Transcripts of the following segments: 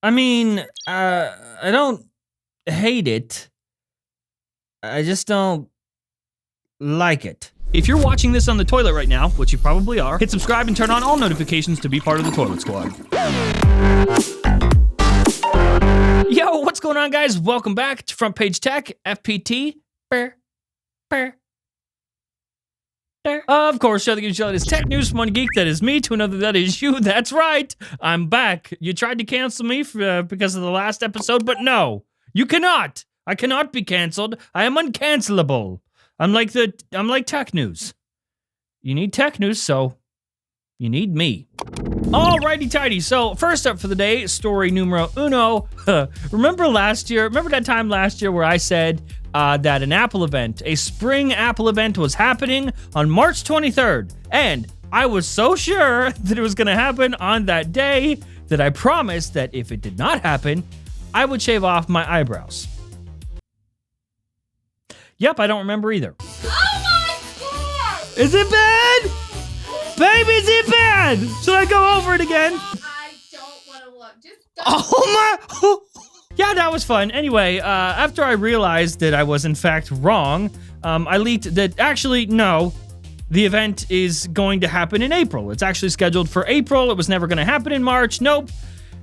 I mean, I don't hate it. I just don't like it. If you're watching this on the toilet right now, which you probably are, hit subscribe and turn on all notifications to be part of the Toilet Squad. Yo, what's going on, guys? Welcome back to Front Page Tech, FPT. Of course, show that gives you is tech news from one geek. That is me to another. That is you. That's right. I'm back. You tried to cancel me because of the last episode, but no, you cannot. I cannot be canceled. I am uncancelable. I'm like tech news. You need tech news, so you need me. Alrighty tighty. So first up for the day, story numero uno. Remember that time last year where I said that an Apple event, a spring Apple event was happening on March 23rd. And I was so sure that it was going to happen on that day that I promised that if it did not happen, I would shave off my eyebrows. Yep, I don't remember either. Oh my god! Is it bad? Babe, is it bad? Should I go over it again? I don't want to look. Just don't. Oh my... Yeah, that was fun. Anyway, after I realized that I was in fact wrong, I leaked that actually, no, the event is going to happen in April. It's actually scheduled for April. It was never going to happen in March. Nope.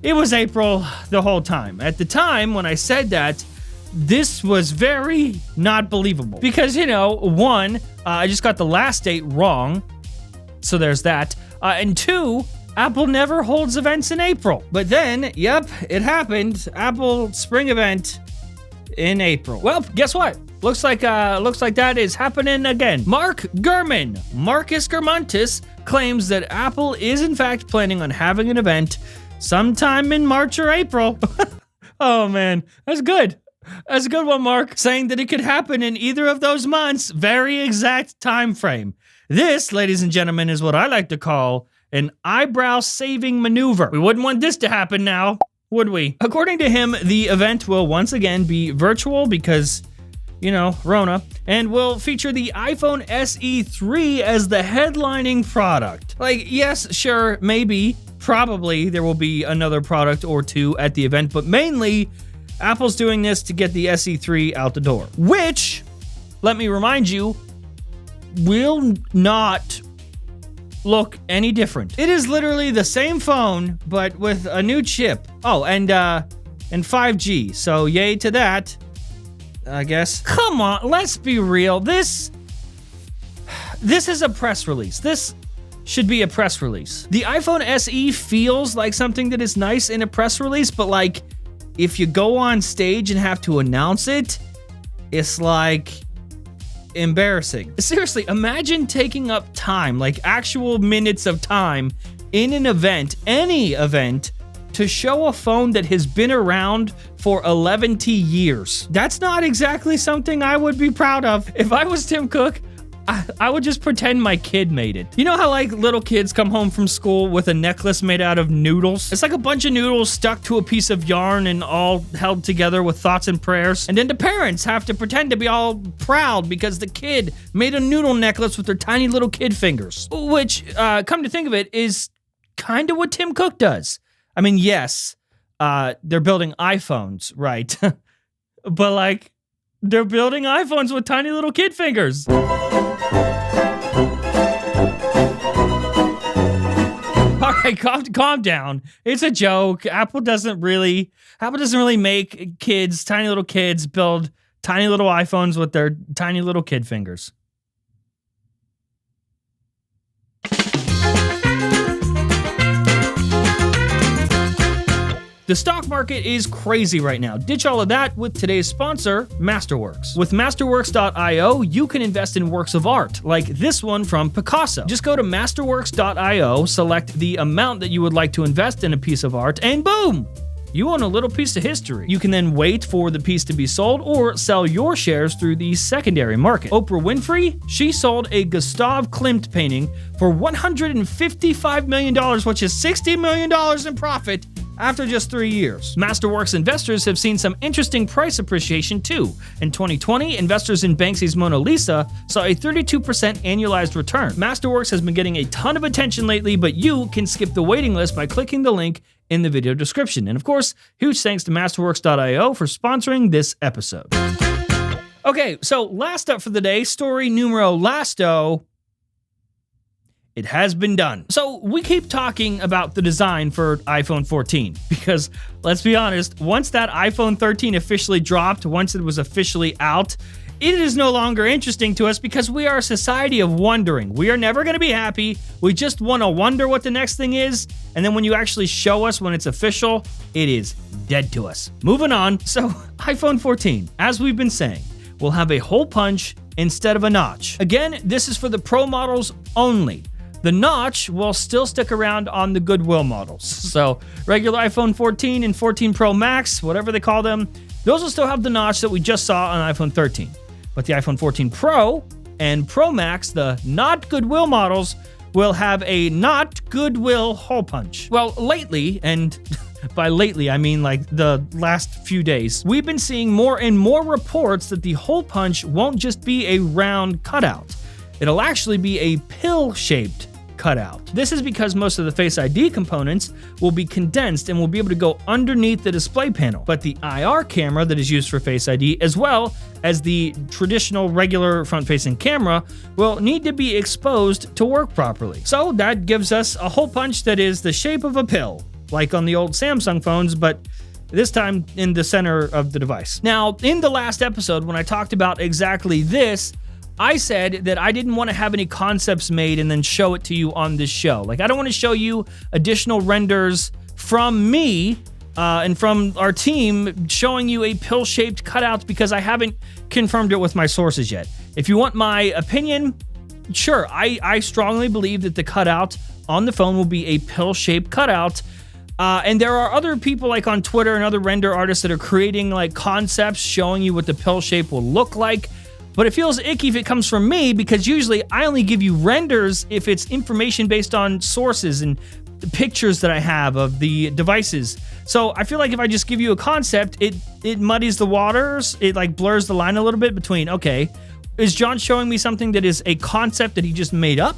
It was April the whole time. At the time when I said that, this was very not believable. Because, you know, one, I just got the last date wrong. So there's that. And two, Apple never holds events in April. But then, yep, it happened. Apple spring event in April. Well, guess what? Looks like that is happening again. Mark Gurman, Marcus Gurmantis, claims that Apple is in fact planning on having an event sometime in March or April. Oh man, that's good. That's a good one, Mark. Saying that it could happen in either of those months. Very exact time frame. This, ladies and gentlemen, is what I like to call an eyebrow-saving maneuver. We wouldn't want this to happen now, would we? According to him, the event will once again be virtual because, you know, Rona, and will feature the iPhone SE 3 as the headlining product. Like, yes, sure, maybe, probably there will be another product or two at the event, but mainly, Apple's doing this to get the SE 3 out the door. Which, let me remind you, will not look any different. It is literally the same phone, but with a new chip. Oh, and 5G. So yay to that, I guess. Come on, let's be real. This is a press release. This should be a press release. The iPhone SE feels like something that is nice in a press release, but like if you go on stage and have to announce it, it's like embarrassing. Seriously, imagine taking up time, like actual minutes of time in an event, any event, to show a phone that has been around for 11 years. That's not exactly something I would be proud of. If I was Tim Cook, I would just pretend my kid made it. You know how like little kids come home from school with a necklace made out of noodles? It's like a bunch of noodles stuck to a piece of yarn and all held together with thoughts and prayers. And then the parents have to pretend to be all proud because the kid made a noodle necklace with their tiny little kid fingers. Which, come to think of it, is kind of what Tim Cook does. I mean, yes, they're building iPhones, right? But like, they're building iPhones with tiny little kid fingers. All right, calm down. It's a joke. Apple doesn't really make tiny little kids build tiny little iPhones with their tiny little kid fingers. The stock market is crazy right now. Ditch all of that with today's sponsor, Masterworks. With Masterworks.io, you can invest in works of art, like this one from Picasso. Just go to Masterworks.io, select the amount that you would like to invest in a piece of art, and boom! You own a little piece of history. You can then wait for the piece to be sold or sell your shares through the secondary market. Oprah Winfrey, she sold a Gustav Klimt painting for $155 million, which is $60 million in profit after just 3 years. Masterworks investors have seen some interesting price appreciation too. In 2020, investors in Banksy's Mona Lisa saw a 32% annualized return. Masterworks has been getting a ton of attention lately, but you can skip the waiting list by clicking the link in the video description. And of course, huge thanks to Masterworks.io for sponsoring this episode. Okay, so last up for the day, story numero lasto. It has been done. So we keep talking about the design for iPhone 14 because, let's be honest, once that iPhone 13 officially dropped, once it was officially out, it is no longer interesting to us because we are a society of wondering. We are never going to be happy. We just want to wonder what the next thing is. And then when you actually show us when it's official, it is dead to us. Moving on. So iPhone 14, as we've been saying, will have a hole punch instead of a notch. Again, this is for the Pro models only. The notch will still stick around on the Goodwill models. So regular iPhone 14 and 14 Pro Max, whatever they call them, those will still have the notch that we just saw on iPhone 13. But the iPhone 14 Pro and Pro Max, the not Goodwill models, will have a not Goodwill hole punch. Well, lately, and by lately I mean like the last few days, we've been seeing more and more reports that the hole punch won't just be a round cutout. It'll actually be a pill-shaped cutout. This is because most of the Face ID components will be condensed and will be able to go underneath the display panel. But the IR camera that is used for Face ID, as well as the traditional regular front-facing camera, will need to be exposed to work properly. So that gives us a hole punch that is the shape of a pill, like on the old Samsung phones, but this time in the center of the device. Now, in the last episode, when I talked about exactly this, I said that I didn't want to have any concepts made and then show it to you on this show. Like, I don't want to show you additional renders from me and from our team showing you a pill-shaped cutout because I haven't confirmed it with my sources yet. If you want my opinion, sure, I strongly believe that the cutout on the phone will be a pill-shaped cutout. And there are other people like on Twitter and other render artists that are creating like concepts showing you what the pill shape will look like. But it feels icky if it comes from me because usually I only give you renders if it's information based on sources and the pictures that I have of the devices. So I feel like if I just give you a concept, it muddies the waters. It like blurs the line a little bit between, okay, is John showing me something that is a concept that he just made up?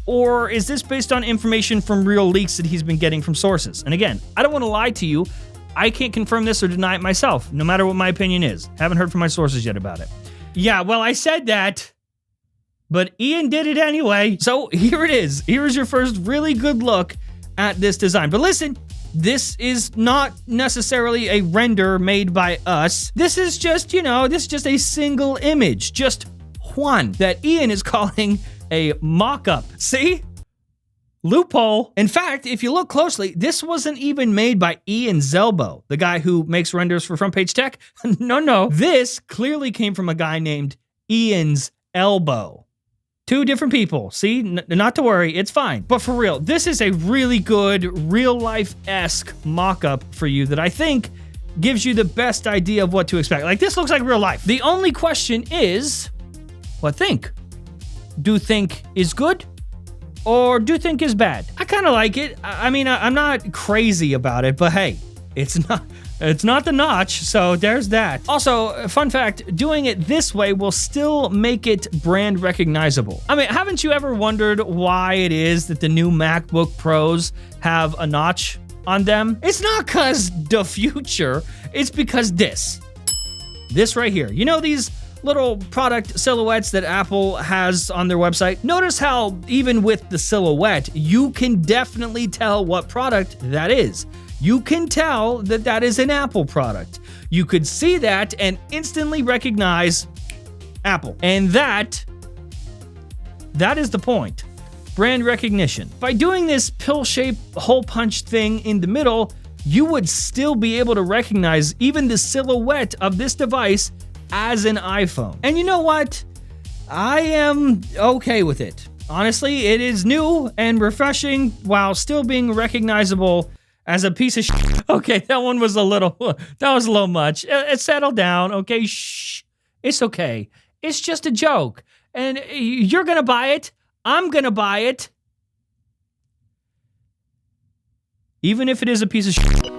Or is this based on information from real leaks that he's been getting from sources? And again, I don't want to lie to you. I can't confirm this or deny it myself, no matter what my opinion is. Haven't heard from my sources yet about it. Yeah, well, I said that, but Ian did it anyway. So here it is. Here's your first really good look at this design. But listen, this is not necessarily a render made by us. This is just, this is just a single image, just one, that Ian is calling a mock-up. See? Loophole. In fact, if you look closely, this wasn't even made by Ian Zelbo, the guy who makes renders for Front Page Tech. No. This clearly came from a guy named Ian's Elbow. Two different people. See? Not to worry, it's fine. But for real, this is a really good, real-life-esque mock-up for you that I think gives you the best idea of what to expect. Like, this looks like real life. The only question is, what think? Do think is good? Or do think is bad? I kind of like it. I mean, I'm not crazy about it, but hey, it's not the notch, so there's that. Also, fun fact, doing it this way will still make it brand recognizable. I mean, haven't you ever wondered why it is that the new MacBook Pros have a notch on them? It's not because the future, it's because this right here. You know these little product silhouettes that Apple has on their website? Notice how even with the silhouette, you can definitely tell what product that is. You can tell that that is an Apple product. You could see that and instantly recognize Apple. And that is the point. Brand recognition. By doing this pill-shaped hole punch thing in the middle, you would still be able to recognize even the silhouette of this device as an iPhone. And you know what? I am okay with it. Honestly, it is new and refreshing while still being recognizable as a piece of shit. Okay, that was a little much. It settled down, okay? Shh. It's okay. It's just a joke. And you're gonna buy it. I'm gonna buy it. Even if it is a piece of shit.